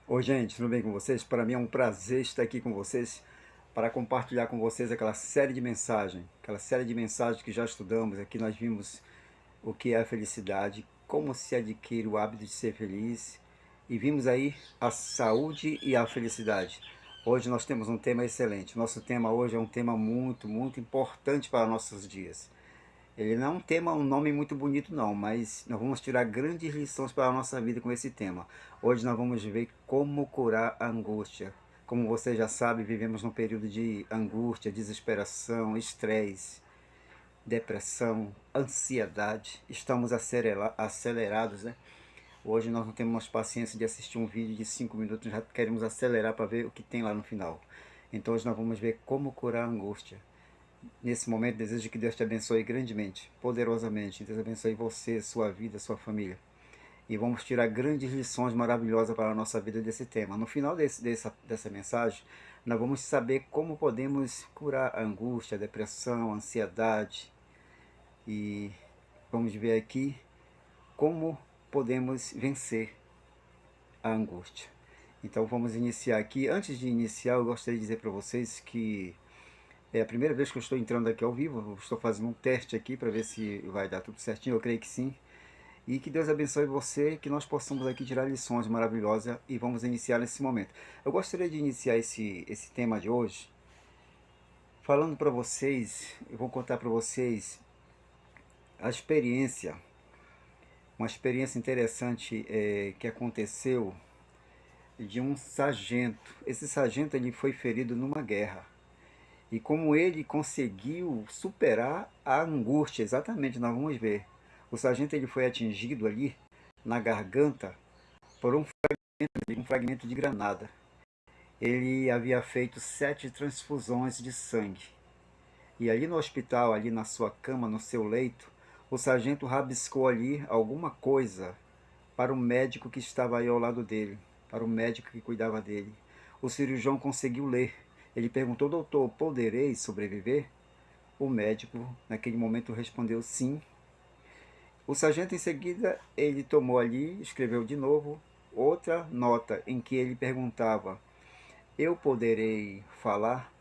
Oi, gente, tudo bem com vocês? Para mim é um prazer estar aqui com vocês para compartilhar com vocês aquela série de mensagens que já estudamos. Aqui nós vimos o que é a felicidade, como se adquire o hábito de ser feliz e vimos aí a saúde e a felicidade. Hoje nós temos um tema excelente. Nosso tema hoje é um tema muito importante para nossos dias. Ele não é um tema, um nome muito bonito não, mas nós vamos tirar grandes lições para a nossa vida com esse tema. Hoje nós vamos ver como curar a angústia. Como você já sabe, vivemos num período de angústia, desesperação, estresse, depressão, ansiedade. Estamos acelerados, né? Hoje nós não temos mais paciência de assistir um vídeo de 5 minutos, já queremos acelerar para ver o que tem lá no final. Então hoje nós vamos ver como curar a angústia. Nesse momento, desejo que Deus te abençoe grandemente, poderosamente. Deus abençoe você, sua vida, sua família. E vamos tirar grandes lições maravilhosas para a nossa vida desse tema. No final dessa mensagem, nós vamos saber como podemos curar a angústia, a depressão, a ansiedade. E vamos ver aqui como podemos vencer a angústia. Então vamos iniciar aqui. Antes de iniciar, eu gostaria de dizer para vocês que é a primeira vez que eu estou entrando aqui ao vivo. Eu estou fazendo um teste aqui para ver se vai dar tudo certinho. Eu creio que sim. E que Deus abençoe você, que nós possamos aqui tirar lições maravilhosas e vamos iniciar nesse momento. Eu gostaria de iniciar esse tema de hoje falando para vocês, eu vou contar para vocês a experiência, uma experiência interessante que aconteceu de um sargento. Esse sargento ele foi ferido numa guerra. E como ele conseguiu superar a angústia, exatamente, nós vamos ver. O sargento ele foi atingido ali na garganta por um fragmento de granada. Ele havia feito 7 transfusões de sangue. E ali no hospital, ali na sua cama, no seu leito, o sargento rabiscou ali alguma coisa para o médico que estava aí ao lado dele, para o médico que cuidava dele. O cirurgião conseguiu ler. Ele perguntou: doutor, poderei sobreviver? O médico, naquele momento, respondeu sim. O sargento, em seguida, ele tomou ali, escreveu de novo outra nota em que ele perguntava: eu poderei falar?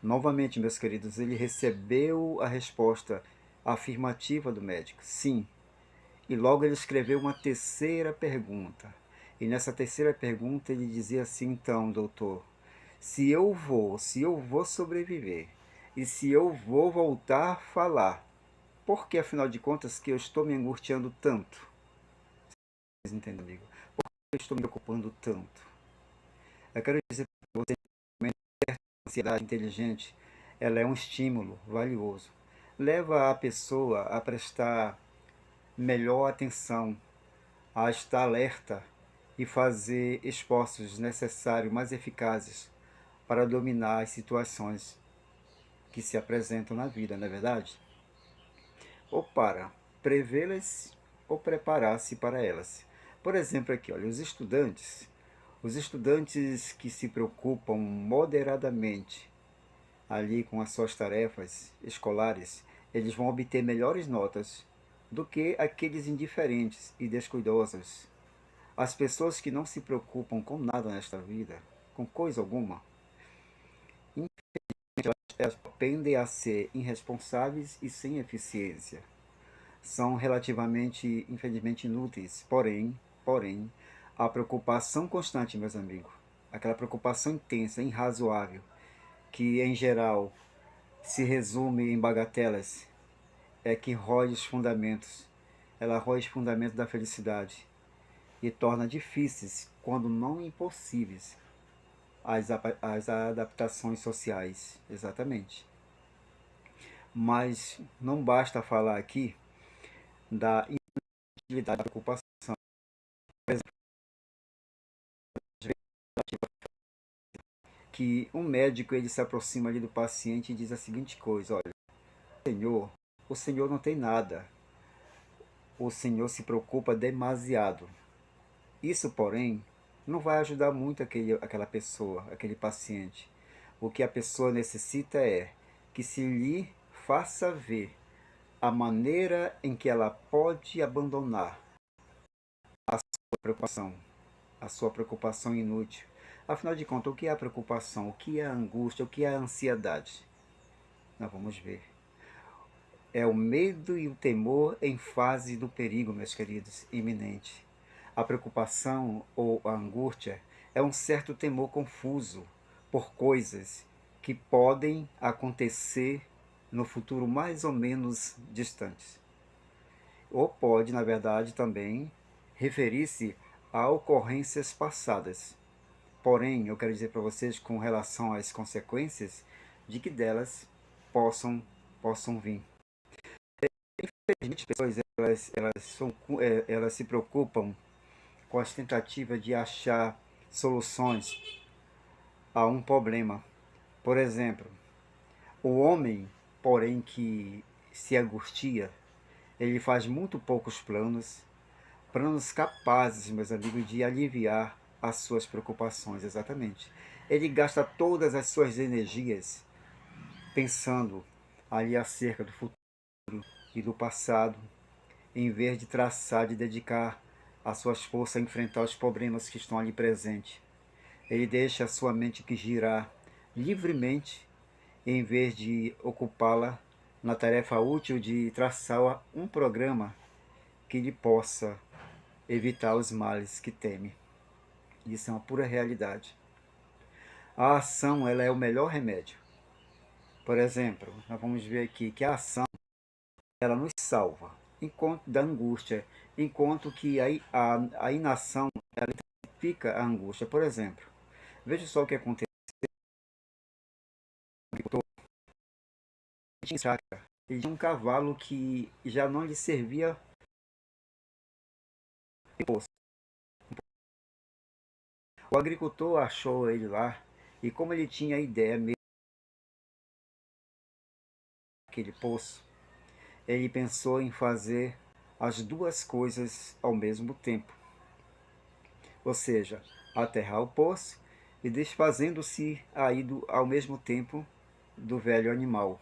Novamente, meus queridos, ele recebeu a resposta afirmativa do médico, sim. E logo ele escreveu uma terceira pergunta. E nessa terceira pergunta ele dizia assim: então, doutor, se eu vou sobreviver e se eu vou voltar a falar, por que afinal de contas que eu estou me angustiando tanto? Vocês entendem, amigo? Por que eu estou me ocupando tanto? Eu quero dizer para vocês que a ansiedade inteligente, ela é um estímulo valioso. Leva a pessoa a prestar melhor atenção, a estar alerta e fazer esforços necessários, mais eficazes, para dominar as situações que se apresentam na vida, não é verdade? Ou para prevê-las ou preparar-se para elas. Por exemplo, aqui, olha, os estudantes que se preocupam moderadamente ali com as suas tarefas escolares, eles vão obter melhores notas do que aqueles indiferentes e descuidosos. As pessoas que não se preocupam com nada nesta vida, com coisa alguma, elas tendem a ser irresponsáveis e sem eficiência. São relativamente, infelizmente, inúteis. Porém, a preocupação constante, meus amigos, aquela preocupação intensa, irrazoável, que em geral se resume em bagatelas, é que rói os fundamentos. Ela rói os fundamentos da felicidade e torna difíceis, quando não impossíveis, as adaptações sociais. Exatamente. Mas não basta falar aqui da inutilidade da preocupação. Por exemplo, que um médico ele se aproxima ali do paciente e diz a seguinte coisa: olha, Senhor, o Senhor não tem nada. O Senhor se preocupa demasiado. Isso, porém, não vai ajudar muito aquela pessoa, aquele paciente. O que a pessoa necessita é que se lhe faça ver a maneira em que ela pode abandonar a sua preocupação, a sua preocupação inútil. Afinal de contas, o que é a preocupação? O que é a angústia? O que é a ansiedade? Nós vamos ver. É o medo e o temor em fase do perigo, meus queridos, iminente. A preocupação ou a angústia é um certo temor confuso por coisas que podem acontecer no futuro mais ou menos distantes. Ou pode, na verdade, também referir-se a ocorrências passadas. Porém, eu quero dizer para vocês com relação às consequências de que delas possam vir. Infelizmente, as pessoas elas se preocupam com as tentativas de achar soluções a um problema. Por exemplo, o homem, porém, que se angustia, ele faz muito poucos planos capazes, meus amigos, de aliviar as suas preocupações, exatamente. Ele gasta todas as suas energias pensando ali acerca do futuro e do passado, em vez de traçar, de dedicar as suas forças a enfrentar os problemas que estão ali presentes. Ele deixa a sua mente que girar livremente, em vez de ocupá-la na tarefa útil de traçar um programa que lhe possa evitar os males que teme. Isso é uma pura realidade. A ação, ela é o melhor remédio. Por exemplo, nós vamos ver aqui que a ação, ela nos salva enquanto da angústia, enquanto que a inação, ela intensifica a angústia. Por exemplo, veja só o que aconteceu. Ele tinha um cavalo que já não lhe servia de poço. O agricultor achou ele lá e como ele tinha a ideia mesmo daquele poço, ele pensou em fazer as duas coisas ao mesmo tempo. Ou seja, aterrar o poço e desfazendo-se ao mesmo tempo do velho animal.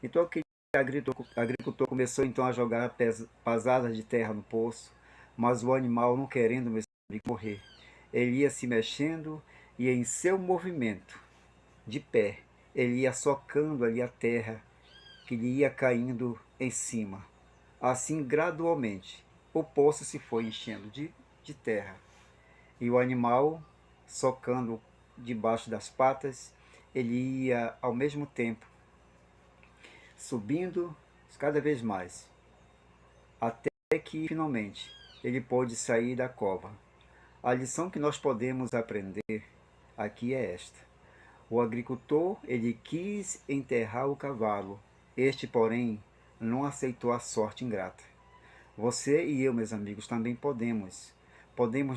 Então aquele agricultor começou então a jogar pasadas de terra no poço, mas o animal não querendo morrer. Ele ia se mexendo e em seu movimento de pé, ele ia socando ali a terra que lhe ia caindo em cima. Assim, gradualmente, o poço se foi enchendo de terra. E o animal, socando debaixo das patas, ele ia ao mesmo tempo subindo cada vez mais, até que finalmente ele pôde sair da cova. A lição que nós podemos aprender aqui é esta. O agricultor, ele quis enterrar o cavalo. Este, porém, não aceitou a sorte ingrata. Você e eu, meus amigos, também podemos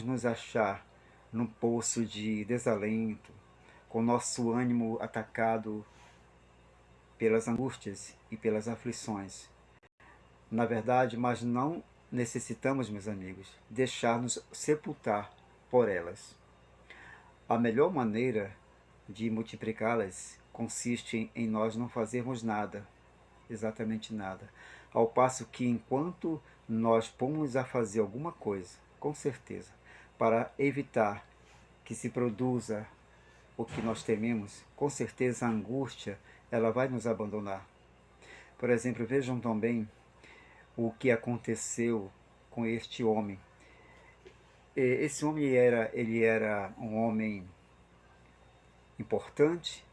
nos achar num poço de desalento, com nosso ânimo atacado pelas angústias e pelas aflições. Na verdade, mas não necessitamos, meus amigos, deixar-nos sepultar por elas. A melhor maneira de multiplicá-las consiste em nós não fazermos nada, exatamente nada. Ao passo que enquanto nós pomos a fazer alguma coisa, com certeza, para evitar que se produza o que nós tememos, com certeza a angústia ela vai nos abandonar. Por exemplo, vejam também o que aconteceu com este homem. Esse homem ele era um homem importante,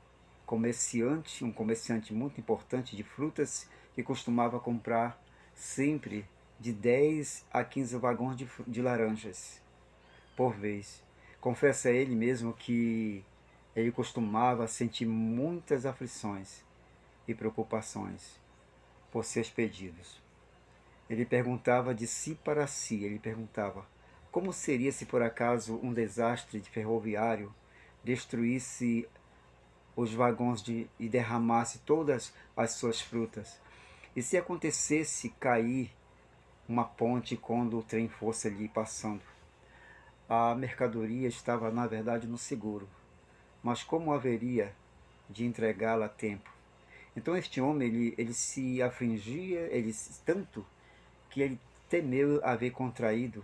um comerciante muito importante de frutas, que costumava comprar sempre de 10 a 15 vagões de laranjas por vez. Confessa ele mesmo que ele costumava sentir muitas aflições e preocupações por seus pedidos. Ele perguntava de si para si, ele perguntava como seria se por acaso um desastre de ferroviário destruísse os vagões e derramasse todas as suas frutas. E se acontecesse cair uma ponte quando o trem fosse ali passando? A mercadoria estava, na verdade, no seguro. Mas como haveria de entregá-la a tempo? Então este homem, ele se afligia, tanto que ele temeu haver contraído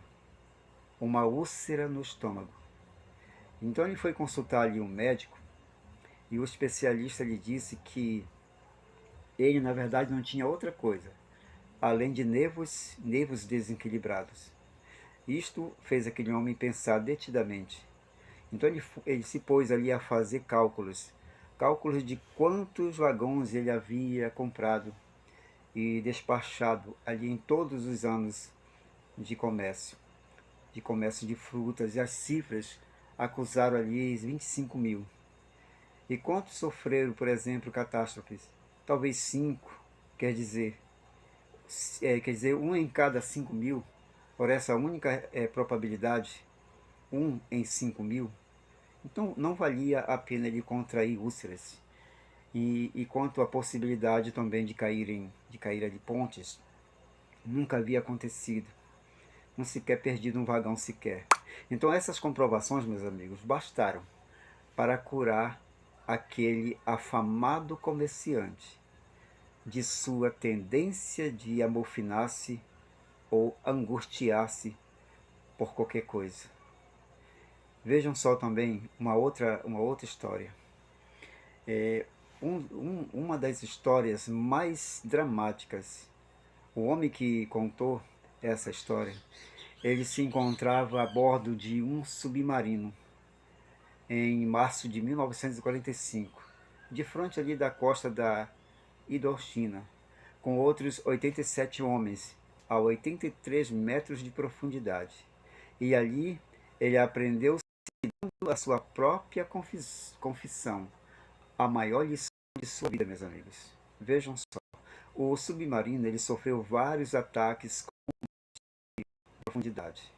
uma úlcera no estômago. Então ele foi consultar ali um médico e o especialista lhe disse que ele, na verdade, não tinha outra coisa, além de nervos desequilibrados. Isto fez aquele homem pensar detidamente. Então ele se pôs ali a fazer cálculos de quantos vagões ele havia comprado e despachado ali em todos os anos de comércio de frutas, e as cifras acusaram ali 25 mil. E quantos sofreram, por exemplo, catástrofes? Talvez 5, quer dizer, um em cada 5 mil, por essa única probabilidade, 1 em 5 mil. Então não valia a pena ele contrair úlceras. E quanto à possibilidade também de cair ali pontes, nunca havia acontecido. Não sequer perdido um vagão sequer. Então essas comprovações, meus amigos, bastaram para curar aquele afamado comerciante de sua tendência de amofinar-se ou angustiar-se por qualquer coisa. Vejam só também uma outra história. Uma das histórias mais dramáticas. O homem que contou essa história, ele se encontrava a bordo de um submarino em março de 1945, de frente ali da costa da Indochina, com outros 87 homens a 83 metros de profundidade. E ali ele aprendeu a sua própria confissão, a maior lição de sua vida, meus amigos. Vejam só, o submarino ele sofreu vários ataques com profundidade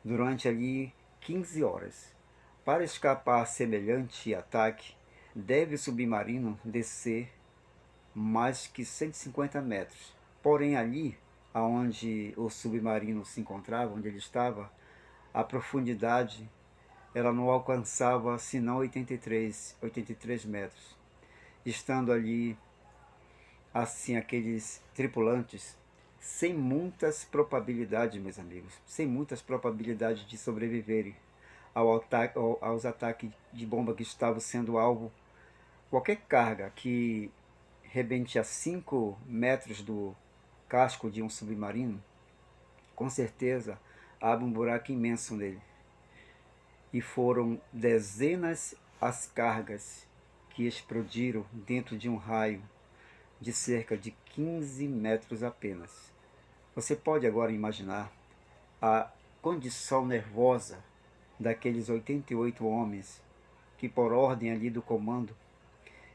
durante ali 15 horas. Para escapar a semelhante ataque, deve o submarino descer mais que 150 metros. Porém, ali aonde o submarino se encontrava, onde ele estava, a profundidade ela não alcançava senão 83 metros. Estando ali, assim, aqueles tripulantes, sem muitas probabilidades, meus amigos, sem muitas probabilidades de sobreviverem aos ataques de bomba que estavam sendo alvo. Qualquer carga que rebente a 5 metros do casco de um submarino, com certeza abre um buraco imenso nele. E foram dezenas as cargas que explodiram dentro de um raio de cerca de 15 metros apenas. Você pode agora imaginar a condição nervosa daqueles 88 homens que, por ordem ali do comando,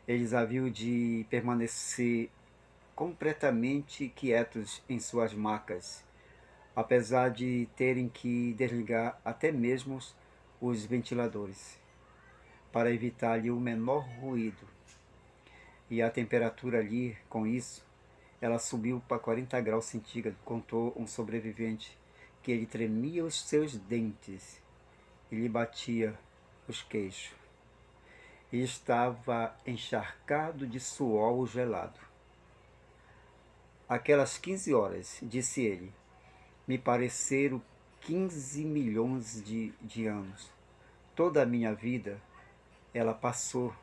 eles haviam de permanecer completamente quietos em suas macas, apesar de terem que desligar até mesmo os ventiladores, para evitar ali o menor ruído. E a temperatura ali, com isso, ela subiu para 40 graus centígrados, contou um sobrevivente, que ele tremia os seus dentes e lhe batia os queixos. E estava encharcado de suor gelado. Aquelas 15 horas, disse ele, me pareceram 15 milhões de anos. Toda a minha vida, ela passou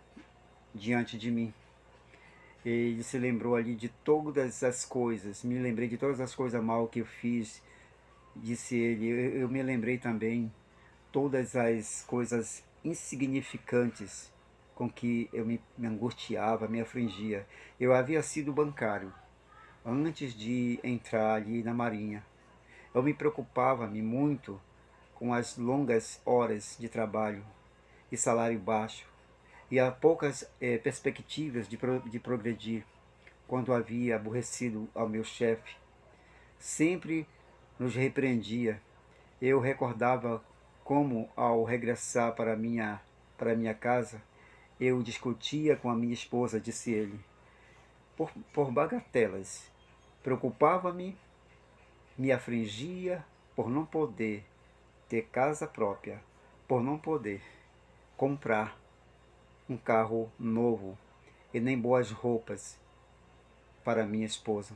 diante de mim. Ele se lembrou ali de todas as coisas, me lembrei de todas as coisas mal que eu fiz, disse ele. Eu me lembrei também todas as coisas insignificantes com que eu me angustiava, me afligia. Eu havia sido bancário antes de entrar ali na marinha. Eu me preocupava-me muito com as longas horas de trabalho e salário baixo, e há poucas perspectivas de progredir, quando havia aborrecido ao meu chefe. Sempre nos repreendia. Eu recordava como, ao regressar para minha casa, eu discutia com a minha esposa, disse ele, por bagatelas. Preocupava-me, me afligia por não poder ter casa própria, por não poder comprar um carro novo e nem boas roupas para minha esposa.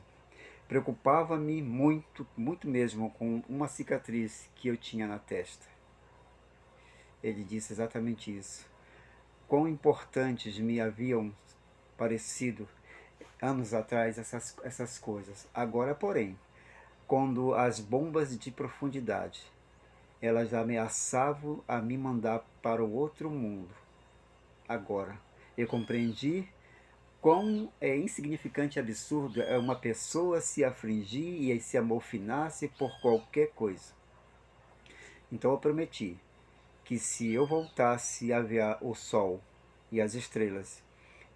Preocupava-me muito, muito mesmo com uma cicatriz que eu tinha na testa. Ele disse exatamente isso. Quão importantes me haviam parecido anos atrás essas coisas. Agora, porém, quando as bombas de profundidade, elas ameaçavam a me mandar para o outro mundo. Agora, eu compreendi quão insignificante e absurdo é uma pessoa se afligir e se amofinar-se por qualquer coisa. Então eu prometi que se eu voltasse a ver o sol e as estrelas,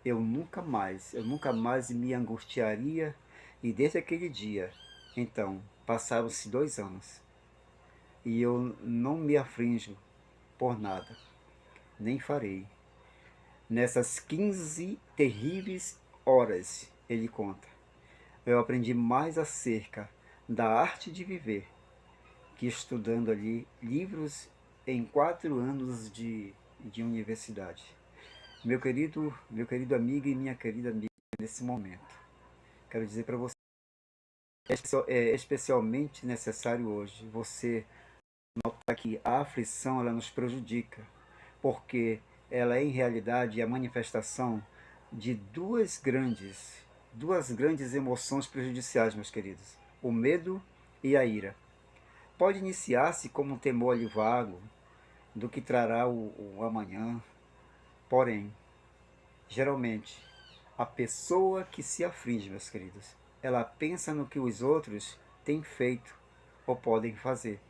eu nunca mais me angustiaria, e desde aquele dia, então, passaram-se 2 anos, e eu não me aflijo por nada, nem farei. Nessas 15 terríveis horas, ele conta, eu aprendi mais acerca da arte de viver que estudando ali livros em 4 anos de universidade. Meu querido amigo e minha querida amiga, nesse momento, quero dizer para você, é especialmente necessário hoje você notar que a aflição ela nos prejudica, porque ela é em realidade a manifestação de duas grandes emoções prejudiciais, meus queridos: o medo e a ira. Pode iniciar-se como um temor ali vago do que trará o amanhã, porém, geralmente, a pessoa que se aflige, meus queridos, ela pensa no que os outros têm feito ou podem fazer.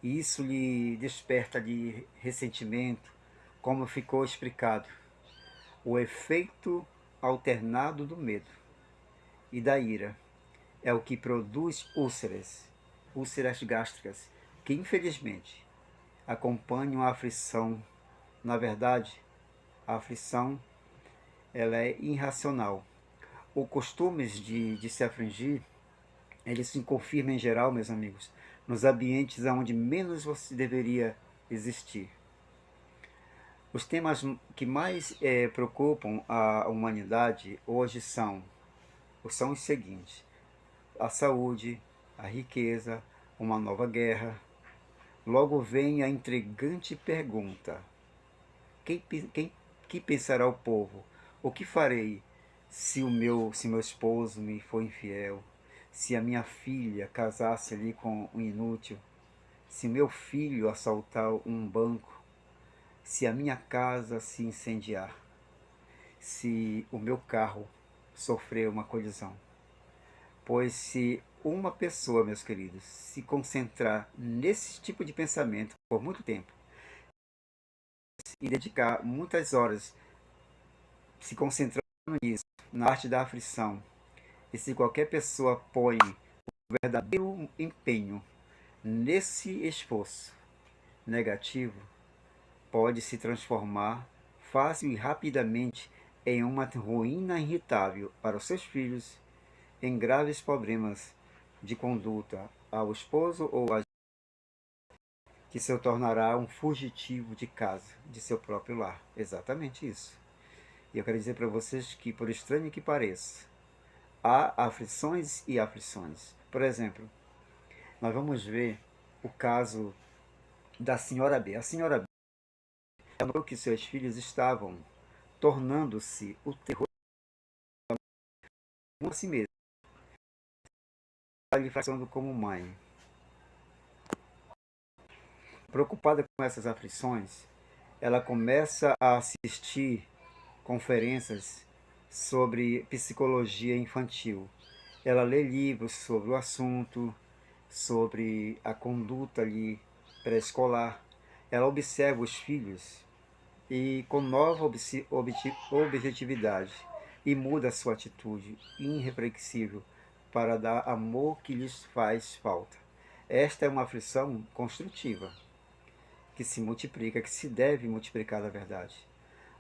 E isso lhe desperta de ressentimento, como ficou explicado. O efeito alternado do medo e da ira é o que produz úlceras gástricas, que infelizmente acompanham a aflição. Na verdade, a aflição ela é irracional. Os costumes de se afligir, eles se confirmam em geral, meus amigos, nos ambientes onde menos você deveria existir. Os temas que mais preocupam a humanidade hoje são os seguintes: a saúde, a riqueza, uma nova guerra. Logo vem a intrigante pergunta: que pensará o povo? O que farei se meu esposo me for infiel? Se a minha filha casasse ali com um inútil? Se meu filho assaltar um banco? Se a minha casa se incendiar? Se o meu carro sofrer uma colisão? Pois se uma pessoa, meus queridos, se concentrar nesse tipo de pensamento por muito tempo e dedicar muitas horas se concentrando nisso, na arte da aflição, e se qualquer pessoa põe o verdadeiro empenho nesse esforço negativo, pode se transformar fácil e rapidamente em uma ruína irritável para os seus filhos, em graves problemas de conduta ao esposo ou a que se tornará um fugitivo de casa, de seu próprio lar. Exatamente isso. E eu quero dizer para vocês que, por estranho que pareça, há aflições e aflições. Por exemplo, nós vamos ver o caso da senhora B. A senhora B notou que seus filhos estavam tornando-se o terror a si mesmo, lhe fracionando como mãe. Preocupada com essas aflições, ela começa a assistir conferências sobre psicologia infantil. Ela lê livros sobre o assunto, sobre a conduta ali pré-escolar. Ela observa os filhos e com nova objetividade e muda sua atitude irreflexível para dar amor que lhes faz falta. Esta é uma aflição construtiva, que se multiplica, que se deve multiplicar na verdade.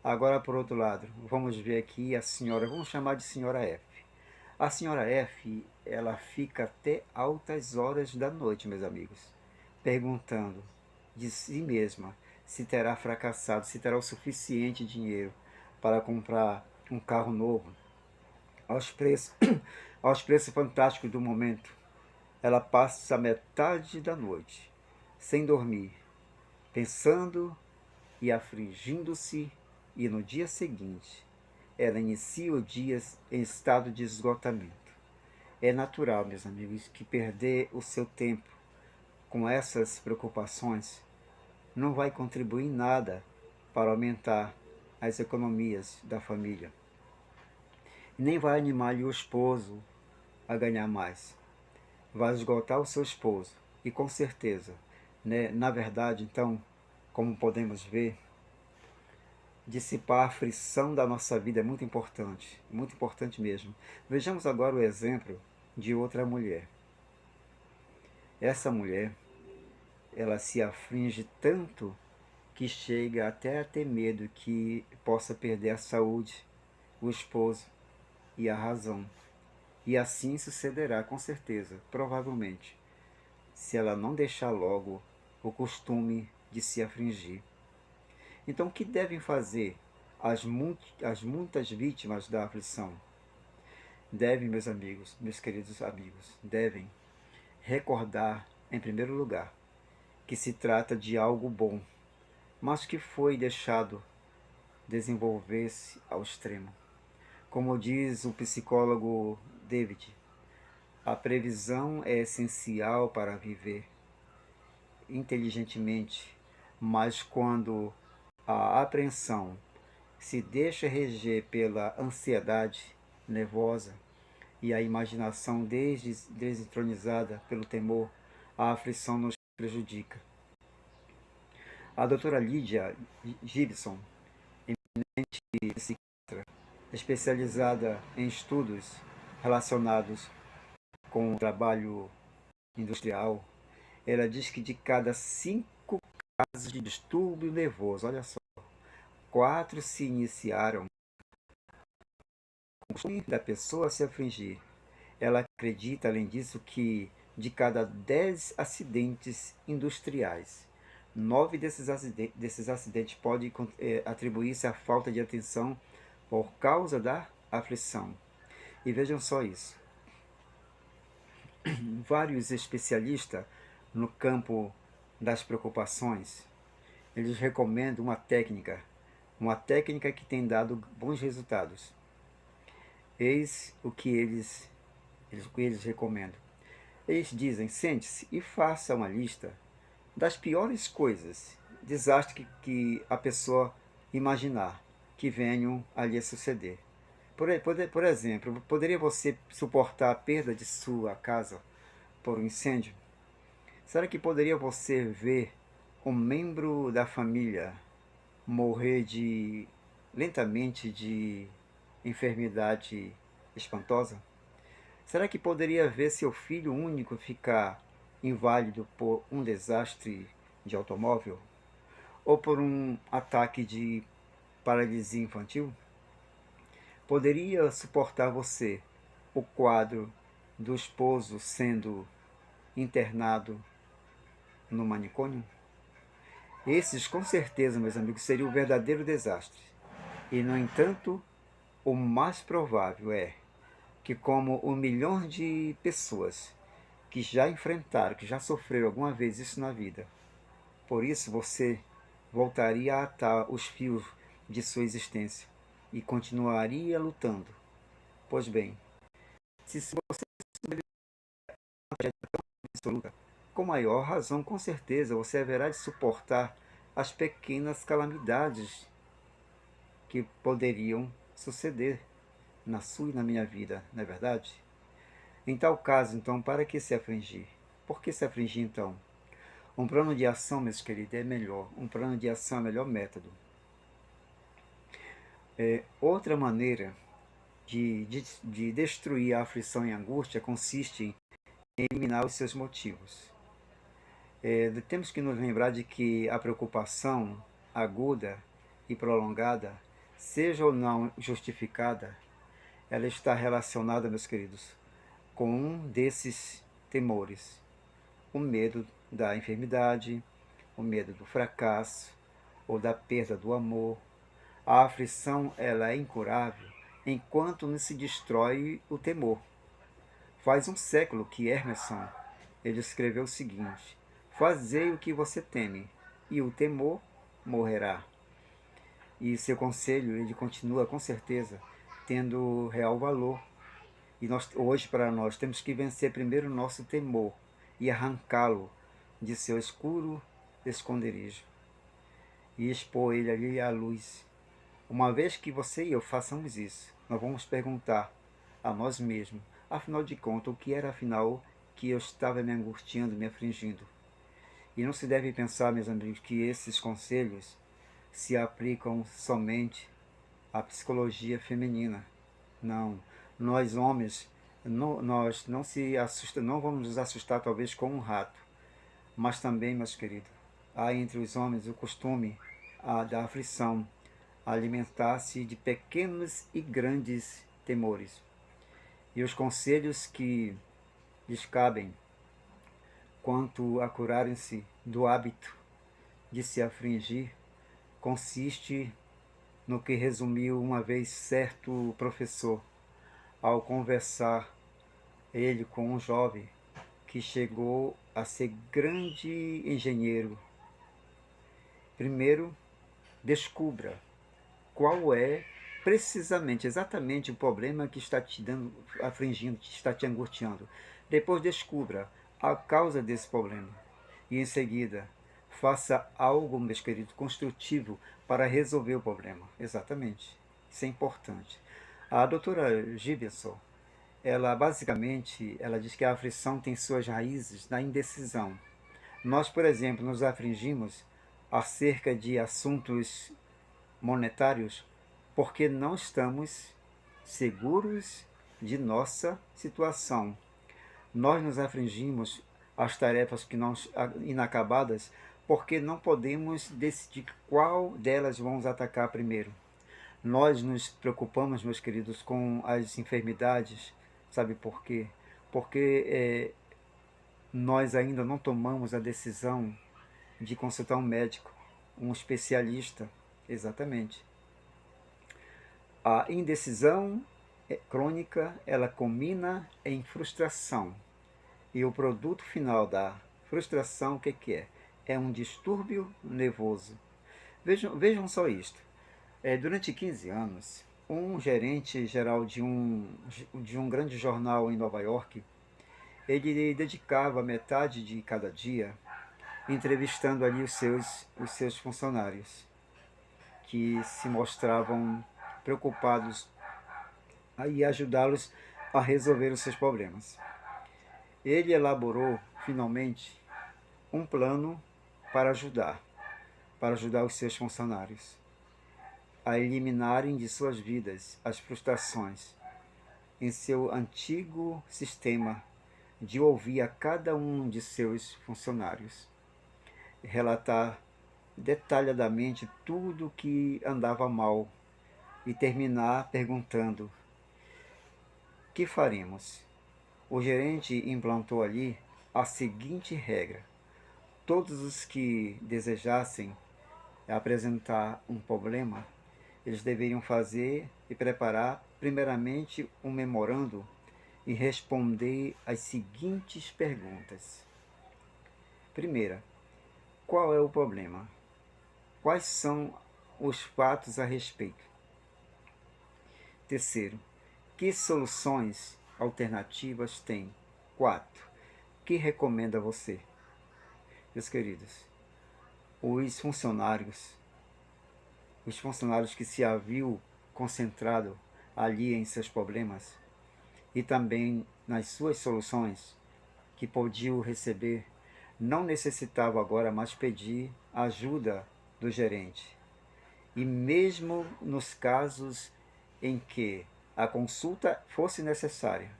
Agora, por outro lado, vamos ver aqui a senhora, vamos chamar de senhora F. A senhora F, ela fica até altas horas da noite, meus amigos, perguntando de si mesma se terá fracassado, se terá o suficiente dinheiro para comprar um carro novo, aos preços, aos preços fantásticos do momento. Ela passa metade da noite sem dormir, pensando e afligindo-se, e no dia seguinte ela inicia o dia em estado de esgotamento. É natural, meus amigos, que perder o seu tempo com essas preocupações não vai contribuir em nada para aumentar as economias da família. Nem vai animar o esposo a ganhar mais. Vai esgotar o seu esposo. E com certeza, né, na verdade, então, como podemos ver, dissipar a frição da nossa vida é muito importante mesmo. Vejamos agora o exemplo de outra mulher. Essa mulher, ela se aflige tanto que chega até a ter medo que possa perder a saúde, o esposo e a razão. E assim sucederá com certeza, provavelmente, se ela não deixar logo o costume de se afligir. Então, o que devem fazer as muitas vítimas da aflição? Devem, meus amigos, meus queridos amigos, devem recordar, em primeiro lugar, que se trata de algo bom, mas que foi deixado desenvolver-se ao extremo. Como diz o psicólogo David, a previsão é essencial para viver inteligentemente, mas quando a apreensão se deixa reger pela ansiedade nervosa e a imaginação desentronizada pelo temor, a aflição nos prejudica. A doutora Lydia Gibson, psiquiatra, especializada em estudos relacionados com o trabalho industrial, ela diz que de cada 5 casos de distúrbio nervoso, olha só, 4 se iniciaram com o da pessoa se afligir. Ela acredita, além disso, que de cada 10 acidentes industriais, 9 desses acidentes podem atribuir-se à falta de atenção por causa da aflição. E vejam só isso. Vários especialistas no campo das preocupações, eles recomendam uma técnica que tem dado bons resultados. Eis o que eles recomendam. Eles dizem, sente-se e faça uma lista das piores coisas, desastres que a pessoa imaginar que venham ali a suceder. Por exemplo, poderia você suportar a perda de sua casa por um incêndio? Será que poderia você ver um membro da família morrer lentamente de enfermidade espantosa? Será que poderia ver seu filho único ficar inválido por um desastre de automóvel? Ou por um ataque de paralisia infantil? Poderia suportar você o quadro do esposo sendo internado no manicômio? Esses, com certeza, meus amigos, seria o verdadeiro desastre. E, no entanto, o mais provável é que, como 1 milhão de pessoas que já enfrentaram, que já sofreram alguma vez isso na vida, por isso você voltaria a atar os fios de sua existência e continuaria lutando. Pois bem, se você absoluta, com maior razão, com certeza, você haverá de suportar as pequenas calamidades que poderiam suceder na sua e na minha vida, não é verdade? Em tal caso, então, para que se afligir? Por que se afligir, então? Um plano de ação, meus queridos, é melhor. Um plano de ação é o melhor método. Outra maneira de destruir a aflição e a angústia consiste em eliminar os seus motivos. Temos que nos lembrar de que a preocupação aguda e prolongada, seja ou não justificada, ela está relacionada, meus queridos, com um desses temores: o medo da enfermidade, o medo do fracasso ou da perda do amor. A aflição ela é incurável enquanto não se destrói o temor. Faz um século que Emerson ele escreveu o seguinte: fazei o que você teme, e o temor morrerá. E seu conselho ele continua com certeza tendo real valor. E hoje para nós temos que vencer primeiro o nosso temor e arrancá-lo de seu escuro esconderijo e expor ele ali à luz. Uma vez que você e eu façamos isso, nós vamos perguntar a nós mesmos, afinal de contas, o que era afinal que eu estava me angustiando, me afligindo. E não se deve pensar, meus amigos, que esses conselhos se aplicam somente à psicologia feminina. Não, nós homens, nós não vamos nos assustar talvez com um rato, mas também, meus queridos, há entre os homens o costume da aflição, alimentar-se de pequenos e grandes temores. E os conselhos que lhes cabem quanto a curarem-se do hábito de se afligir consiste no que resumiu uma vez certo professor ao conversar ele com um jovem que chegou a ser grande engenheiro. Primeiro, descubra qual é precisamente, exatamente o problema que está te dando, afligindo, que está te angustiando. Depois descubra a causa desse problema. E em seguida, faça algo, meus queridos, construtivo para resolver o problema. Exatamente. Isso é importante. A doutora Giberson, ela basicamente, ela diz que a aflição tem suas raízes na indecisão. Nós, por exemplo, nos afligimos acerca de assuntos monetários porque não estamos seguros de nossa situação. Nós nos afligimos às tarefas que não inacabadas porque não podemos decidir qual delas vamos atacar primeiro. Nós nos preocupamos, meus queridos, com as enfermidades, sabe por quê? Porque nós ainda não tomamos a decisão de consultar um médico, um especialista, exatamente. A indecisão crônica, ela culmina em frustração. E o produto final da frustração, o que é? É um distúrbio nervoso. Vejam só isto. Durante 15 anos, um gerente geral de um grande jornal em Nova York, ele dedicava metade de cada dia entrevistando ali os seus funcionários, que se mostravam preocupados em ajudá-los a resolver os seus problemas. Ele elaborou, finalmente, um plano para ajudar os seus funcionários a eliminarem de suas vidas as frustrações em seu antigo sistema de ouvir a cada um de seus funcionários, relatar detalhadamente tudo o que andava mal e terminar perguntando: que faremos? O gerente implantou ali a seguinte regra: todos os que desejassem apresentar um problema, eles deveriam fazer e preparar primeiramente um memorando e responder as seguintes perguntas. Primeira, qual é o problema? Quais são os fatos a respeito? Terceiro, que soluções alternativas tem? 4. Que recomenda você? Meus queridos, os funcionários que se haviam concentrado ali em seus problemas e também nas suas soluções que podiam receber, não necessitavam agora mais pedir ajuda do gerente. E mesmo nos casos em que a consulta fosse necessária,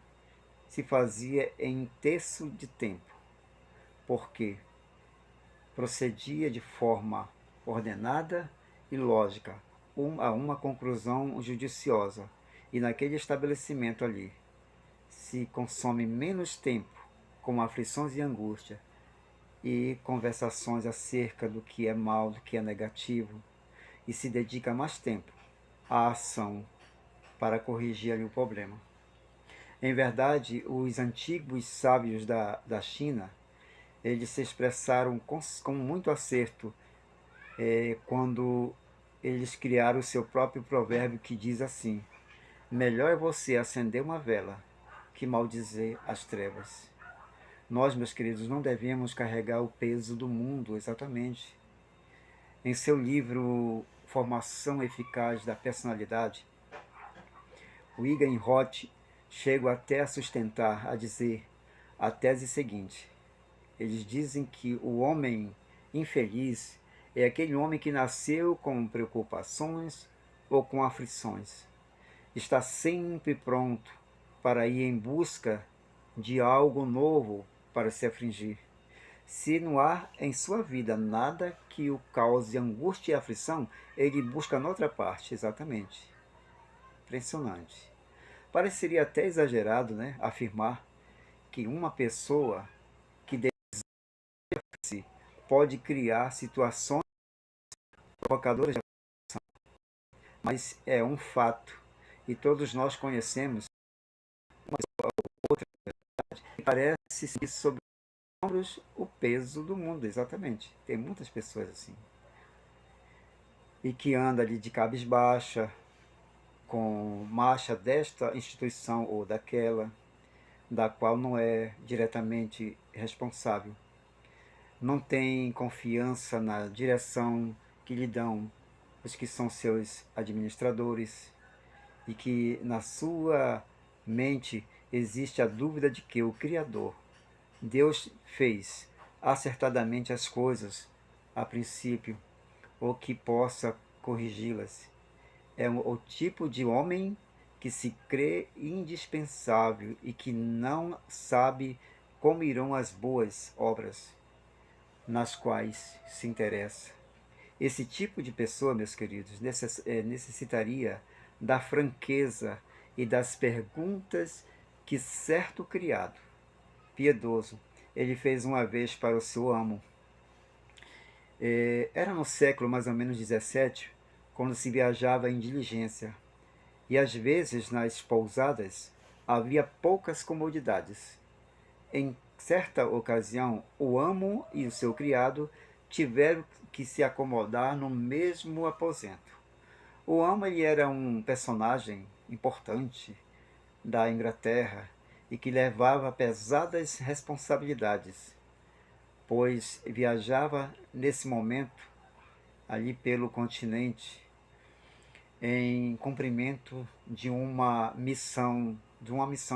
se fazia em um terço de tempo, porque procedia de forma ordenada e lógica a uma conclusão judiciosa. E naquele estabelecimento ali se consome menos tempo com aflições e angústia e conversações acerca do que é mal, do que é negativo, e se dedica mais tempo à ação para corrigir ali o problema. Em verdade, os antigos sábios da China, eles se expressaram com muito acerto quando eles criaram o seu próprio provérbio que diz assim: melhor é você acender uma vela que maldizer as trevas. Nós, meus queridos, não devemos carregar o peso do mundo, exatamente. Em seu livro Formação Eficaz da Personalidade, o Igan Roth chega até a sustentar, a dizer a tese seguinte: eles dizem que o homem infeliz é aquele homem que nasceu com preocupações ou com aflições. Está sempre pronto para ir em busca de algo novo para se afligir. Se não há em sua vida nada que o cause angústia e aflição, ele busca noutra parte, exatamente. Impressionante. Pareceria até exagerado, né, afirmar que uma pessoa que deve pode criar situações provocadoras de aflição, mas é um fato, e todos nós conhecemos uma outra que parece ser sobre os ombros o peso do mundo, exatamente. Tem muitas pessoas assim. E que anda ali de cabisbaixa, com marcha desta instituição ou daquela, da qual não é diretamente responsável. Não tem confiança na direção que lhe dão os que são seus administradores, e que na sua mente existe a dúvida de que o Criador, Deus, fez acertadamente as coisas a princípio, ou que possa corrigi-las. É o tipo de homem que se crê indispensável e que não sabe como irão as boas obras nas quais se interessa. Esse tipo de pessoa, meus queridos, necessitaria da franqueza e das perguntas que certo criado, piedoso, ele fez uma vez para o seu amo. Era no século mais ou menos 17, quando se viajava em diligência, e às vezes nas pousadas havia poucas comodidades. Em certa ocasião, o amo e o seu criado tiveram que se acomodar no mesmo aposento. O amo, ele era um personagem importante da Inglaterra e que levava pesadas responsabilidades, pois viajava nesse momento ali pelo continente em cumprimento de uma missão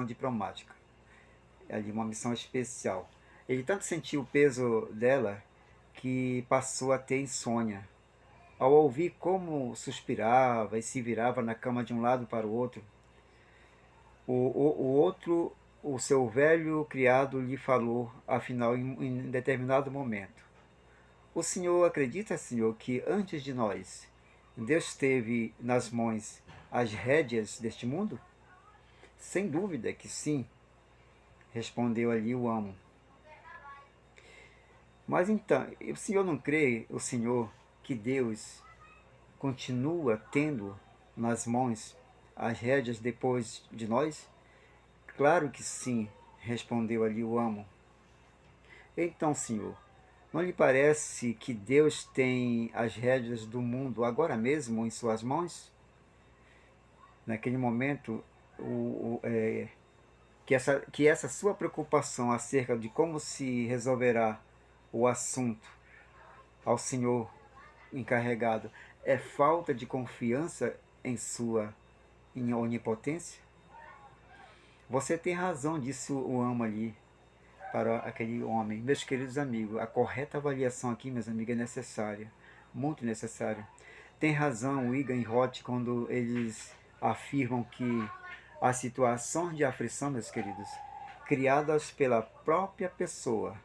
diplomática, ali uma missão especial. Ele tanto sentiu o peso dela que passou a ter insônia. Ao ouvir como suspirava e se virava na cama de um lado para o outro, o seu velho criado lhe falou, afinal, em determinado momento: o senhor acredita, senhor, que antes de nós, Deus teve nas mãos as rédeas deste mundo? Sem dúvida que sim, respondeu ali o amo. Mas então, o senhor não crê, o senhor, que Deus continua tendo nas mãos as rédeas depois de nós? Claro que sim, respondeu ali o amo. Então, senhor, não lhe parece que Deus tem as rédeas do mundo agora mesmo em suas mãos? Naquele momento, que essa sua preocupação acerca de como se resolverá o assunto ao senhor encarregado é falta de confiança em sua onipotência? Você tem razão, disse o amo ali para aquele homem. Meus queridos amigos, a correta avaliação aqui, meus amigos, é necessária, muito necessária. Tem razão o Igan Roth quando eles afirmam que as situações de aflição, meus queridos, criadas pela própria pessoa,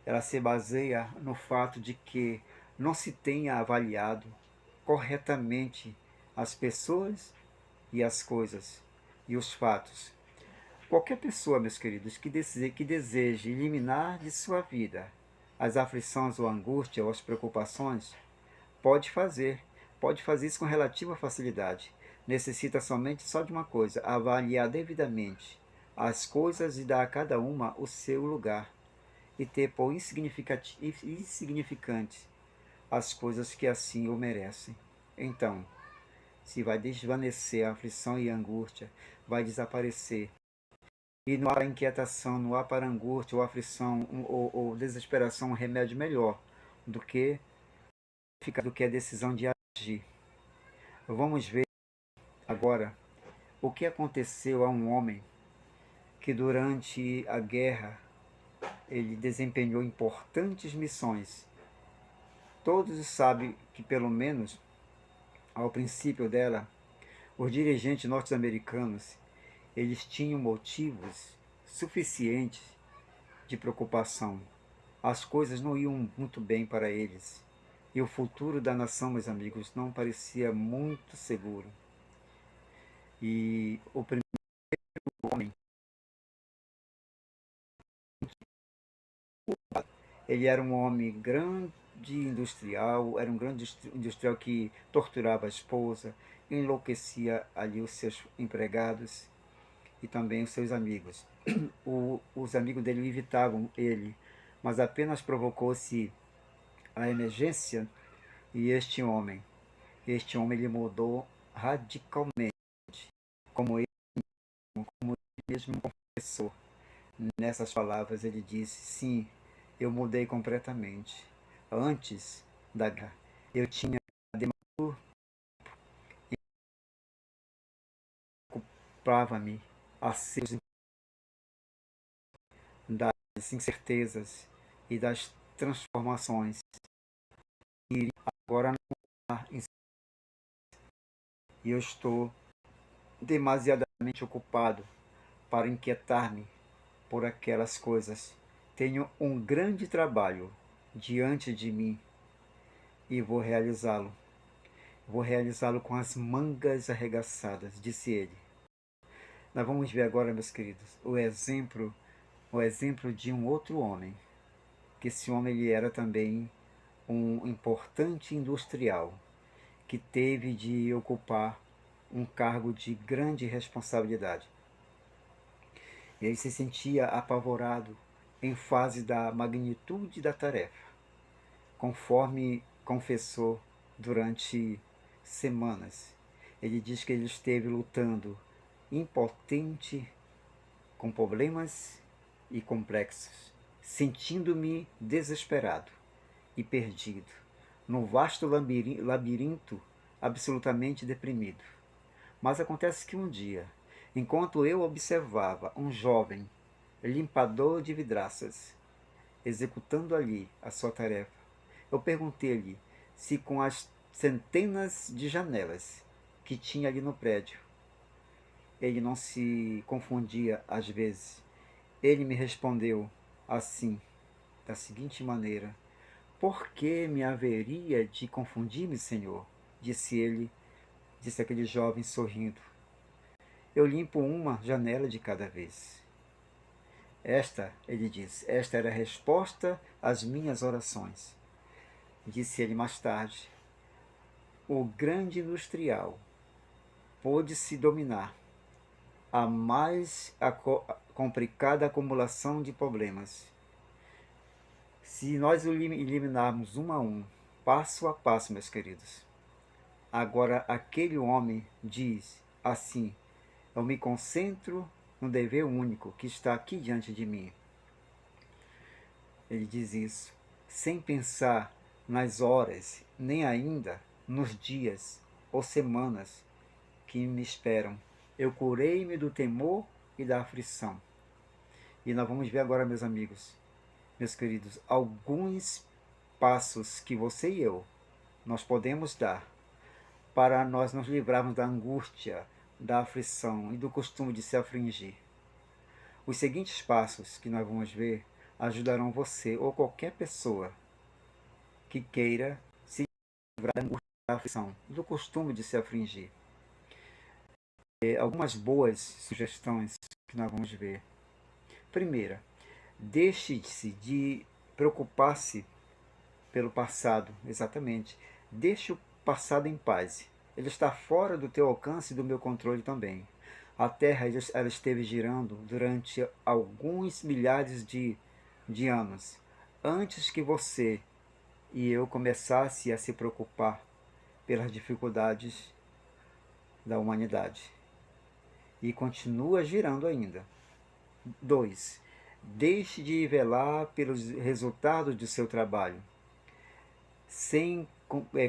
ela se baseia no fato de que não se tenha avaliado corretamente as pessoas e as coisas e os fatos. Qualquer pessoa, meus queridos, que deseje eliminar de sua vida as aflições ou a angústia ou as preocupações, pode fazer isso com relativa facilidade, necessita somente só de uma coisa: avaliar devidamente as coisas e dar a cada uma o seu lugar, e ter por insignificante as coisas que assim o merecem. Então, se vai desvanecer a aflição e a angústia, vai desaparecer. E não há para inquietação, não há para angústia ou aflição ou desesperação um remédio melhor do que a decisão de agir. Vamos ver agora o que aconteceu a um homem que durante a guerra ele desempenhou importantes missões. Todos sabem que pelo menos ao princípio dela, os dirigentes norte-americanos eles tinham motivos suficientes de preocupação. As coisas não iam muito bem para eles. E o futuro da nação, meus amigos, não parecia muito seguro. E o primeiro homem, ele era um homem grande industrial, era um grande industrial que torturava a esposa, enlouquecia ali os seus empregados e também os seus amigos. Os amigos dele evitavam ele, mas apenas provocou-se a emergência e este homem ele mudou radicalmente, como ele, como ele mesmo confessou. Nessas palavras ele disse, sim, eu mudei completamente. Antes da guerra, eu tinha demasiado e ocupava-me a seus das incertezas e das transformações. E agora não há, e eu estou demasiadamente ocupado para inquietar-me por aquelas coisas. Tenho um grande trabalho diante de mim e vou realizá-lo. Vou realizá-lo com as mangas arregaçadas, disse ele. Nós vamos ver agora, meus queridos, o exemplo de um outro homem, que esse homem ele era também um importante industrial, que teve de ocupar um cargo de grande responsabilidade. E ele se sentia apavorado em face da magnitude da tarefa, conforme confessou durante semanas. Ele diz que ele esteve lutando impotente com problemas e complexos, sentindo-me desesperado e perdido, num vasto labirinto absolutamente deprimido. Mas acontece que um dia, enquanto eu observava um jovem limpador de vidraças, executando ali a sua tarefa, eu perguntei-lhe se com as centenas de janelas que tinha ali no prédio, ele não se confundia às vezes. Ele me respondeu assim, da seguinte maneira: por que me haveria de confundir-me, Senhor? Disse ele, disse aquele jovem sorrindo. Eu limpo uma janela de cada vez. Ele disse, esta era a resposta às minhas orações. Disse ele mais tarde, o grande industrial pôde-se dominar a mais complicada acumulação de problemas. Se nós eliminarmos um a um, passo a passo, meus queridos. Agora, aquele homem diz assim, eu me concentro no dever único que está aqui diante de mim. Ele diz isso sem pensar nas horas, nem ainda nos dias ou semanas que me esperam. Eu curei-me do temor e da aflição. E nós vamos ver agora, meus amigos, meus queridos, alguns passos que você e eu nós podemos dar para nós nos livrarmos da angústia, da aflição e do costume de se afligir. Os seguintes passos que nós vamos ver ajudarão você ou qualquer pessoa que queira se livrar da angústia, da aflição, do costume de se afligir. Algumas boas sugestões que nós vamos ver. Primeira, deixe-se de preocupar-se pelo passado, exatamente. Deixe o passado em paz. Ele está fora do teu alcance e do meu controle também. A Terra ela esteve girando durante alguns milhares de anos, antes que você e eu começasse a se preocupar pelas dificuldades da humanidade. E continua girando ainda. 2. Deixe de velar pelos resultados do seu trabalho, sem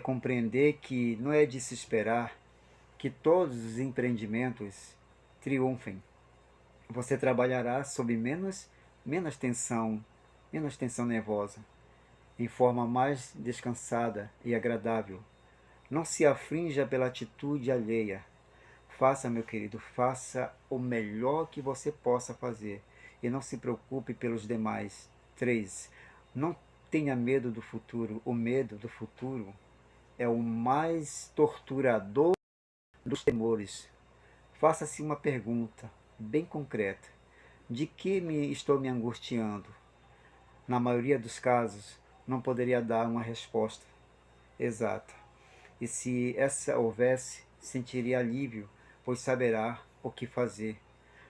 compreender que não é de se esperar que todos os empreendimentos triunfem. Você trabalhará sob menos tensão nervosa, em forma mais descansada e agradável. Não se aflinja pela atitude alheia. Faça, meu querido, faça o melhor que você possa fazer e não se preocupe pelos demais. 3. Não tenha medo do futuro. O medo do futuro é o mais torturador dos temores. Faça-se uma pergunta bem concreta. De que estou me angustiando? Na maioria dos casos, não poderia dar uma resposta exata. E se essa houvesse, sentiria alívio, pois saberá o que fazer,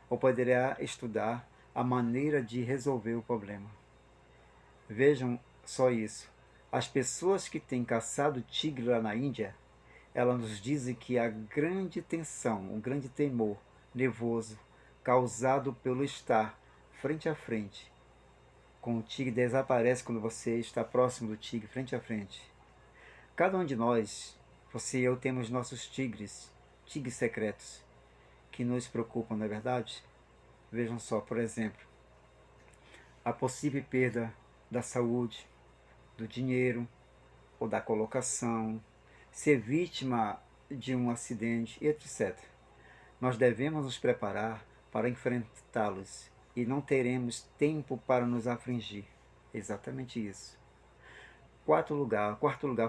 ou poderá estudar a maneira de resolver o problema. Vejam só isso. As pessoas que têm caçado tigre lá na Índia, elas nos dizem que a grande tensão, o grande temor nervoso causado pelo estar frente a frente com o tigre desaparece quando você está próximo do tigre, frente a frente. Cada um de nós, você e eu, temos nossos tigres secretos, que nos preocupam, não é verdade? Vejam só, por exemplo, a possível perda da saúde, do dinheiro ou da colocação, ser vítima de um acidente, etc. Nós devemos nos preparar para enfrentá-los e não teremos tempo para nos afligir. Exatamente isso. Quarto lugar,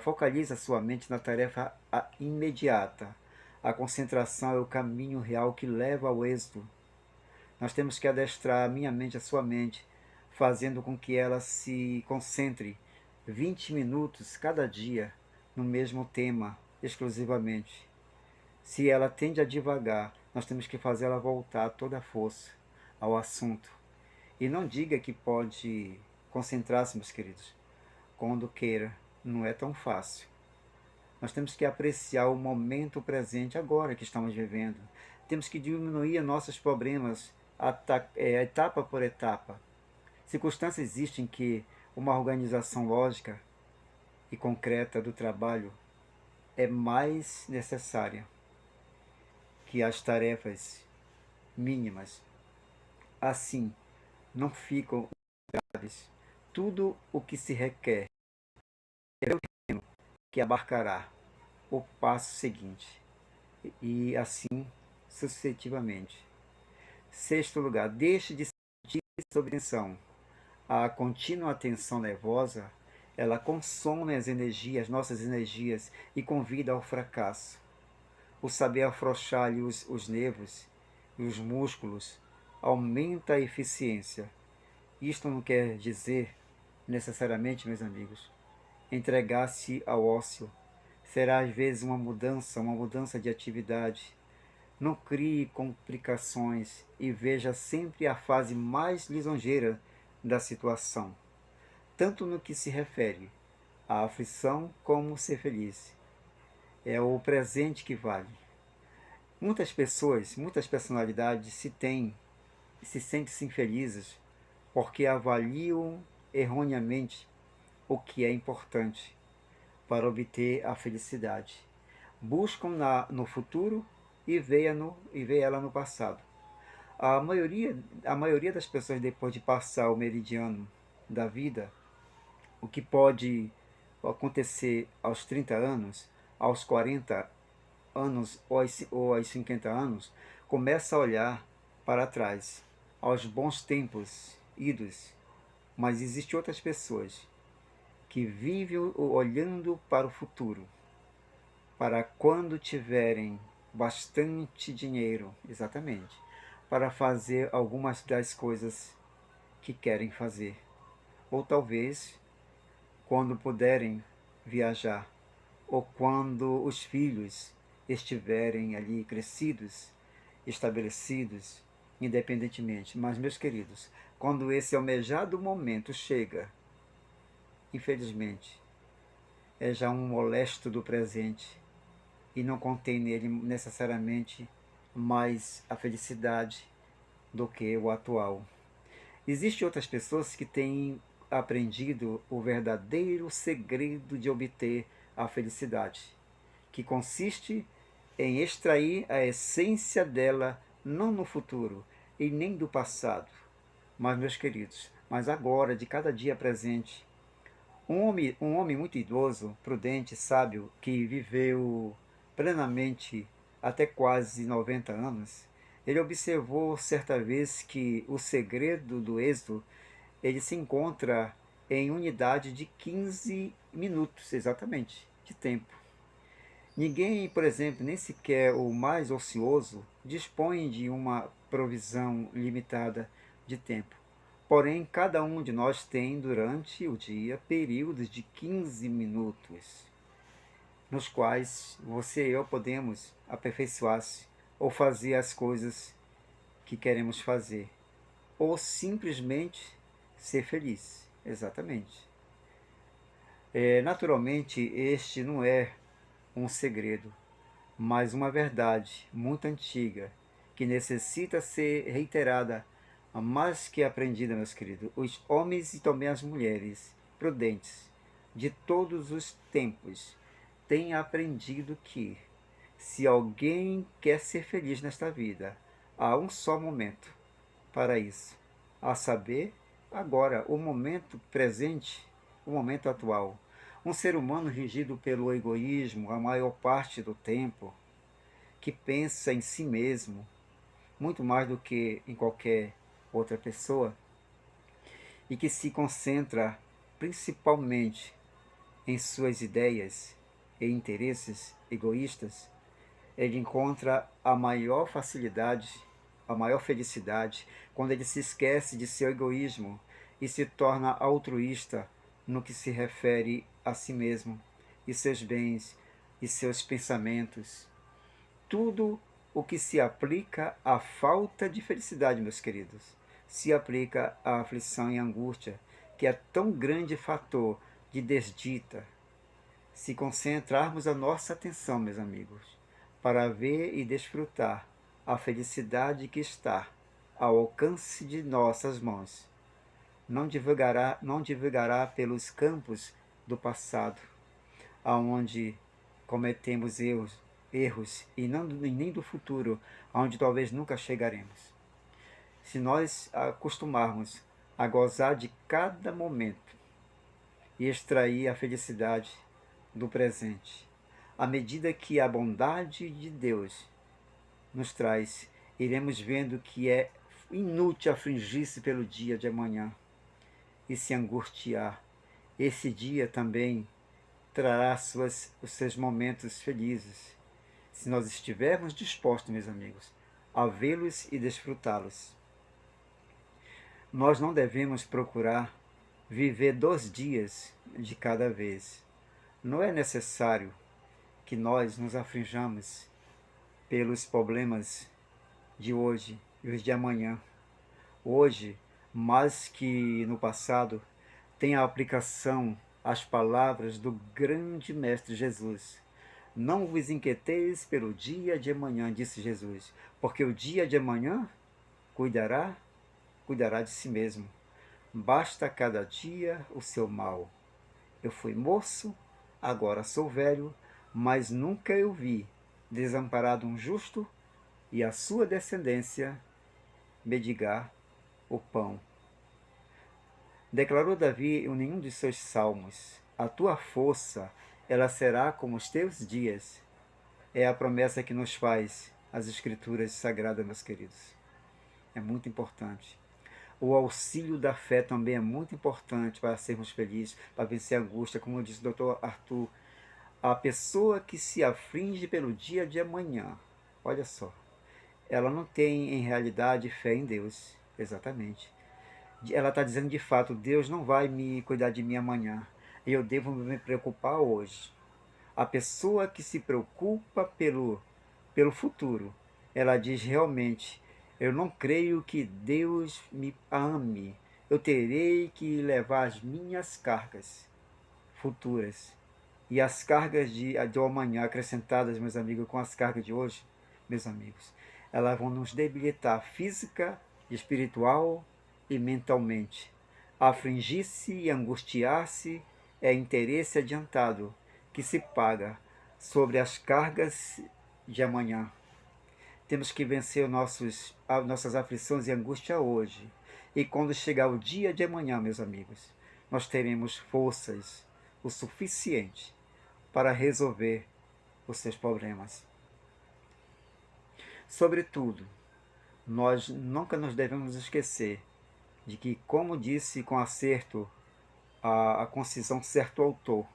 focalize a sua mente na tarefa imediata. A concentração é o caminho real que leva ao êxito. Nós temos que adestrar a minha mente, a sua mente, fazendo com que ela se concentre 20 minutos cada dia no mesmo tema, exclusivamente. Se ela tende a divagar, nós temos que fazer ela voltar toda a força ao assunto. E não diga que pode concentrar-se, meus queridos, quando queira. Não é tão fácil. Nós temos que apreciar o momento presente agora que estamos vivendo. Temos que diminuir nossos problemas etapa por etapa. Circunstâncias existem que uma organização lógica e concreta do trabalho é mais necessária que as tarefas mínimas. Assim, não ficam graves. Tudo o que se requer é o terreno que abarcará o passo seguinte, e assim sucessivamente. Sexto lugar, deixe de sentir sob tensão. A contínua tensão nervosa, ela consome as energias, nossas energias, e convida ao fracasso. O saber afrouxar-lhe os nervos e os músculos aumenta a eficiência. Isto não quer dizer, necessariamente, meus amigos, entregar-se ao ócio. Será às vezes uma mudança de atividade. Não crie complicações e veja sempre a fase mais lisonjeira da situação, tanto no que se refere à aflição como ser feliz. É o presente que vale. Muitas pessoas, muitas personalidades se sentem infelizes porque avaliam erroneamente o que é importante para obter a felicidade. Buscam no futuro e vê ela no passado. A maioria das pessoas, depois de passar o meridiano da vida, o que pode acontecer aos 30 anos, aos 40 anos ou aos 50 anos, começa a olhar para trás, aos bons tempos idos. Mas existem outras pessoas que vivem olhando para o futuro, para quando tiverem bastante dinheiro, exatamente, para fazer algumas das coisas que querem fazer. Ou talvez quando puderem viajar, ou quando os filhos estiverem ali crescidos, estabelecidos, independentemente. Mas, meus queridos, quando esse almejado momento chega, infelizmente, é já um molesto do presente e não contém nele necessariamente mais a felicidade do que o atual. Existem outras pessoas que têm aprendido o verdadeiro segredo de obter a felicidade, que consiste em extrair a essência dela não no futuro e nem do passado, mas, meus queridos, mas agora, de cada dia presente. Um homem muito idoso, prudente, sábio, que viveu plenamente até quase 90 anos, ele observou certa vez que o segredo do êxito ele se encontra em unidade de 15 minutos, exatamente, de tempo. Ninguém, por exemplo, nem sequer o mais ocioso, dispõe de uma provisão limitada de tempo. Porém, cada um de nós tem durante o dia períodos de 15 minutos, nos quais você e eu podemos aperfeiçoar-se ou fazer as coisas que queremos fazer, ou simplesmente ser feliz. Exatamente. Naturalmente, este não é um segredo, mas uma verdade muito antiga que necessita ser reiterada, mais que aprendida, meus queridos. Os homens e também as mulheres prudentes de todos os tempos têm aprendido que, se alguém quer ser feliz nesta vida, há um só momento para isso, a saber, agora, o momento presente, o momento atual. Um ser humano regido pelo egoísmo a maior parte do tempo, que pensa em si mesmo, muito mais do que em qualquer outra pessoa, e que se concentra principalmente em suas ideias e interesses egoístas, ele encontra a maior facilidade, a maior felicidade, quando ele se esquece de seu egoísmo e se torna altruísta no que se refere a si mesmo e seus bens e seus pensamentos. Tudo o que se aplica à falta de felicidade, meus queridos, se aplica à aflição e angústia, que é tão grande fator de desdita. Se concentrarmos a nossa atenção, meus amigos, para ver e desfrutar a felicidade que está ao alcance de nossas mãos, não divagará pelos campos do passado, aonde cometemos erros e nem do futuro, aonde talvez nunca chegaremos. Se nós acostumarmos a gozar de cada momento e extrair a felicidade do presente, à medida que a bondade de Deus nos traz, iremos vendo que é inútil afligir-se pelo dia de amanhã e se angustiar. Esse dia também trará os seus momentos felizes, se nós estivermos dispostos, meus amigos, a vê-los e desfrutá-los. Nós não devemos procurar viver 2 dias de cada vez. Não é necessário que nós nos aflijamos pelos problemas de hoje e os de amanhã. Hoje, mais que no passado, tem a aplicação às palavras do grande Mestre Jesus. Não vos inquieteis pelo dia de amanhã, disse Jesus, porque o dia de amanhã cuidará de si mesmo. Basta cada dia o seu mal. Eu fui moço, agora sou velho, mas nunca eu vi desamparado um justo e a sua descendência mendigar o pão. Declarou Davi em nenhum de seus salmos: a tua força, ela será como os teus dias. É a promessa que nos faz as Escrituras Sagradas, meus queridos. É muito importante. O auxílio da fé também é muito importante para sermos felizes, para vencer a angústia, como disse o Dr. Arthur. A pessoa que se aflige pelo dia de amanhã, olha só, ela não tem em realidade fé em Deus, exatamente. Ela está dizendo de fato, Deus não vai me cuidar de mim amanhã, eu devo me preocupar hoje. A pessoa que se preocupa pelo futuro, ela diz realmente, eu não creio que Deus me ame, eu terei que levar as minhas cargas futuras. E as cargas de amanhã acrescentadas, meus amigos, com as cargas de hoje, meus amigos, elas vão nos debilitar física, espiritual e mentalmente. Afligir-se e angustiar-se é interesse adiantado que se paga sobre as cargas de amanhã. Temos que vencer nossas aflições e angústia hoje. E quando chegar o dia de amanhã, meus amigos, nós teremos forças o suficiente para resolver os seus problemas. Sobretudo, nós nunca nos devemos esquecer de que, como disse com acerto a concisão certo autor,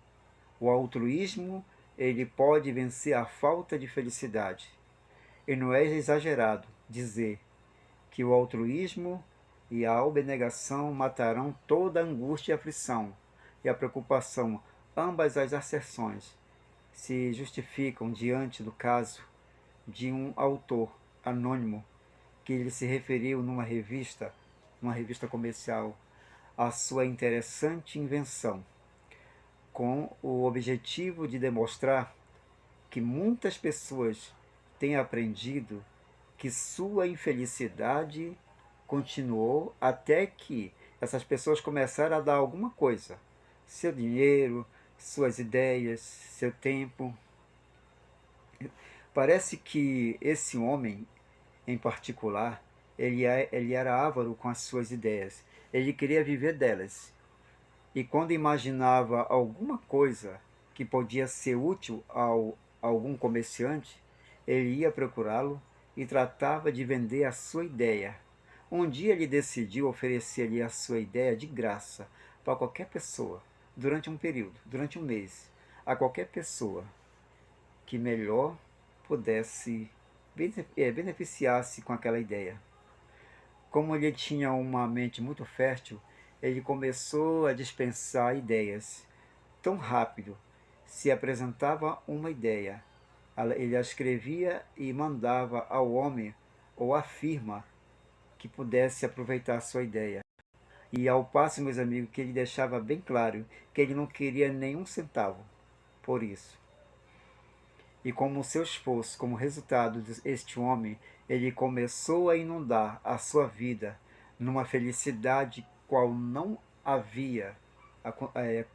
o altruísmo ele pode vencer a falta de felicidade. E não é exagerado dizer que o altruísmo e a abnegação matarão toda a angústia e aflição e a preocupação. Ambas as asserções se justificam diante do caso de um autor anônimo que ele se referiu numa revista comercial, à sua interessante invenção, com o objetivo de demonstrar que muitas pessoas têm aprendido que sua infelicidade continuou até que essas pessoas começaram a dar alguma coisa, seu dinheiro, suas ideias, seu tempo. Parece que esse homem, em particular, ele era avaro com as suas ideias. Ele queria viver delas. E quando imaginava alguma coisa que podia ser útil a algum comerciante, ele ia procurá-lo e tratava de vender a sua ideia. Um dia ele decidiu oferecer-lhe a sua ideia de graça para qualquer pessoa, durante um período, durante um mês, a qualquer pessoa que melhor pudesse beneficiar-se com aquela ideia. Como ele tinha uma mente muito fértil, ele começou a dispensar ideias. Tão rápido se apresentava uma ideia, ele a escrevia e mandava ao homem ou à firma que pudesse aproveitar a sua ideia. E ao passo, meus amigos, que ele deixava bem claro que ele não queria nenhum centavo por isso. E como o seu esforço, como resultado deste homem, ele começou a inundar a sua vida numa felicidade qual não havia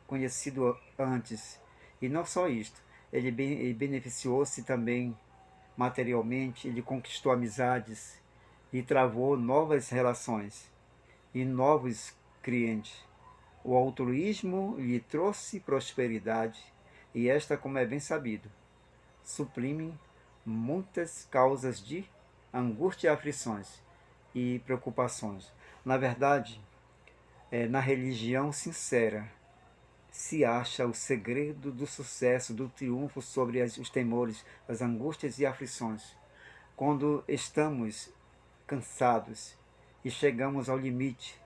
conhecido antes. E não só isto, ele beneficiou-se também materialmente, ele conquistou amizades e travou novas relações e novos clientes. O altruísmo lhe trouxe prosperidade e esta, como é bem sabido, suprime muitas causas de angústia, aflições e preocupações. Na verdade, na religião sincera se acha o segredo do sucesso, do triunfo sobre os temores, as angústias e aflições. Quando estamos cansados e chegamos ao limite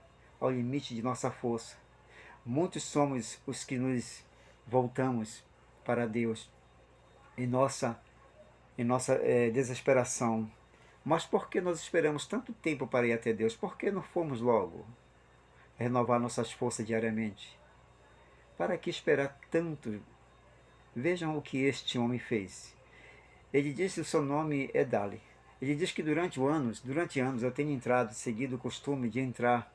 de nossa força, muitos somos os que nos voltamos para Deus em nossa desesperação. Mas por que nós esperamos tanto tempo para ir até Deus? Por que não fomos logo renovar nossas forças diariamente? Para que esperar tanto? Vejam o que este homem fez. Ele disse que o seu nome é Dali. Ele diz que durante anos eu tenho seguido o costume de entrar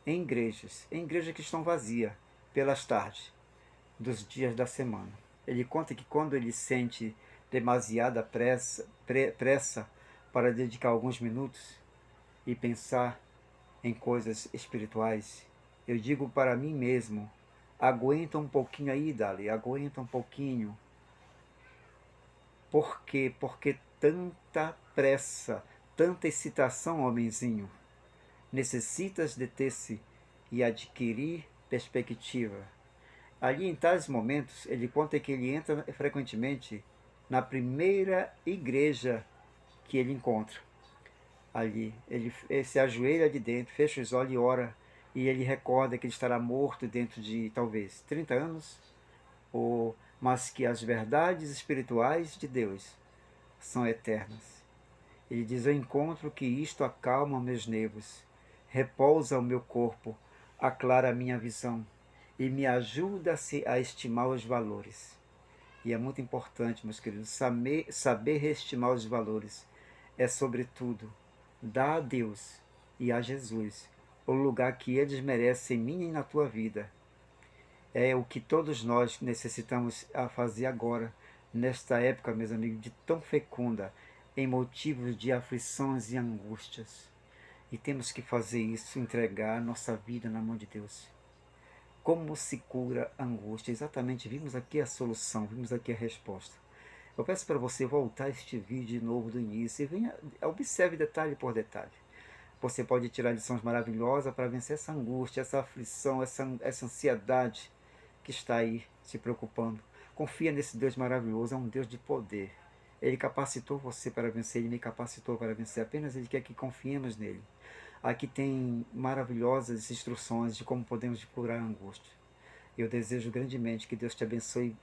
em igrejas que estão vazias pelas tardes dos dias da semana. Ele conta que quando ele sente demasiada pressa para dedicar alguns minutos e pensar em coisas espirituais, eu digo para mim mesmo, aguenta um pouquinho aí, Dali, aguenta um pouquinho. Por quê? Porque tanta pressa, tanta excitação, homenzinho. Necessitas deter-se e adquirir perspectiva. Ali, em tais momentos, ele conta que ele entra frequentemente na primeira igreja que ele encontra. Ali, ele se ajoelha de dentro, fecha os olhos e ora, e ele recorda que ele estará morto dentro de, talvez, 30 anos, ou mas que as verdades espirituais de Deus são eternas. Ele diz: eu encontro que isto acalma meus nervos, repousa o meu corpo, aclara a minha visão e me ajuda a estimar os valores. E é muito importante, meus queridos, saber estimar os valores. É, sobretudo, dar a Deus e a Jesus o lugar que eles merecem em mim e na tua vida. É o que todos nós necessitamos a fazer agora, nesta época, meus amigos, de tão fecunda, em motivos de aflições e angústias. E temos que fazer isso, entregar nossa vida na mão de Deus. Como se cura a angústia? Exatamente, vimos aqui a solução, vimos aqui a resposta. Eu peço para você voltar este vídeo de novo do início e venha, observe detalhe por detalhe. Você pode tirar lições maravilhosas para vencer essa angústia, essa aflição, essa ansiedade que está aí se preocupando. Confia nesse Deus maravilhoso, é um Deus de poder. Ele capacitou você para vencer, Ele me capacitou para vencer. Apenas Ele quer que confiemos nele. Aqui tem maravilhosas instruções de como podemos curar a angústia. Eu desejo grandemente que Deus te abençoe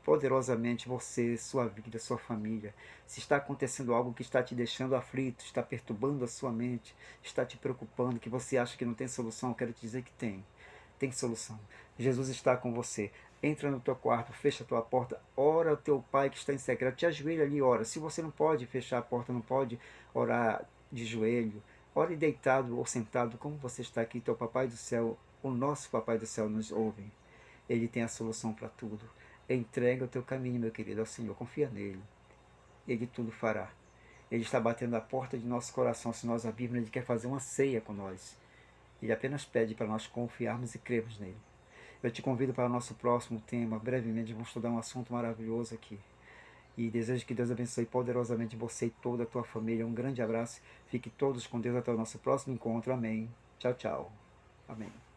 poderosamente você, sua vida, sua família. Se está acontecendo algo que está te deixando aflito, está perturbando a sua mente, está te preocupando, que você acha que não tem solução, eu quero te dizer que tem. Tem solução. Jesus está com você. Entra no teu quarto, fecha a tua porta, ora ao teu Pai que está em secreto, te ajoelha ali e ora. Se você não pode fechar a porta, não pode orar de joelho, ore deitado ou sentado, como você está aqui, teu Papai do céu, o nosso Papai do céu nos ouve. Ele tem a solução para tudo. Entrega o teu caminho, meu querido, ao Senhor, confia nele. Ele tudo fará. Ele está batendo a porta de nosso coração, se nós abrirmos, ele quer fazer uma ceia com nós. Ele apenas pede para nós confiarmos e crermos nele. Eu te convido para o nosso próximo tema. Brevemente vamos estudar um assunto maravilhoso aqui. E desejo que Deus abençoe poderosamente você e toda a tua família. Um grande abraço. Fique todos com Deus até o nosso próximo encontro. Amém. Tchau, tchau. Amém.